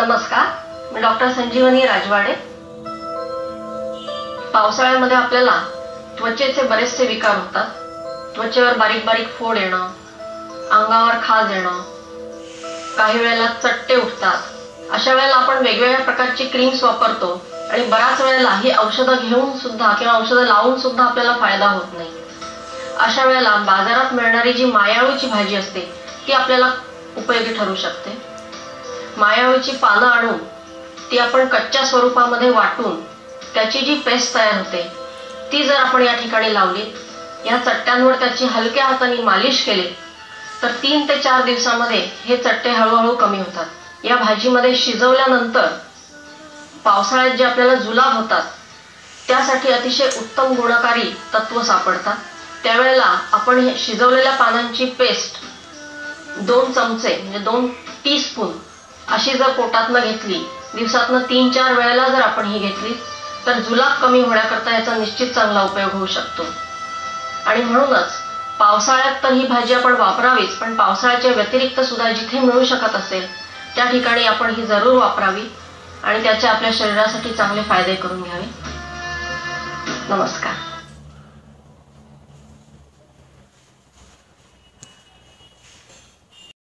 नमस्कार, मी डॉक्टर संजीवनी राजवाडे। पावसाळ्यामध्ये आपल्याला त्वचेचे बरेचसे विकार होतात। त्वचेवर बारीक बारीक फोड येणं, अंगावर खाज येणं, काही वेळेला चट्टे उठतात। अशा वेळेला आपण वेगवेगळ्या प्रकारची क्रीम्स वापरतो आणि बराच वेळेला ही औषधं घेऊन सुद्धा किंवा औषधं लावून सुद्धा आपल्याला फायदा होत नाही। अशा वेळेला बाजारात मिळणारी जी मायाळूची भाजी असते ती आपल्याला उपयोगी ठरू शकते। मायाळूची पानं आणून ती आपण कच्च्या स्वरूपामध्ये वाटून त्याची जी पेस्ट तयार होते ती जर आपण या ठिकाणी लावली, या चट्ट्यांवर त्याची हलक्या हाताने मालिश केली तर 3 ते 4 दिवसांमध्ये हे चट्टे हळूहळू कमी होतात। या भाजीमध्ये शिजवल्यानंतर पावसाळ्यात जे आपल्याला जुलाब होतात त्यासाठी अतिशय उत्तम गुणकारी तत्व सापडतात। त्यावेळेला आपण हे शिजवलेल्या पानांची पेस्ट 2 चमचे म्हणजे 2 टीस्पून अशी जर पोटातनं घेतली, दिवसातनं 3-4 वेळेला जर आपण ही घेतली तर जुलाब कमी होण्याकरता याचा निश्चित चांगला उपयोग होऊ शकतो। आणि म्हणूनच पावसाळ्यात तर ही भाजी आपण वापरावीच, पण पावसाळ्याच्या व्यतिरिक्त सुद्धा जिथे मिळू शकत असेल त्या ठिकाणी आपण ही जरूर वापरावी आणि त्याचे आपल्या शरीरासाठी चांगले फायदे करून घ्यावे। नमस्कार।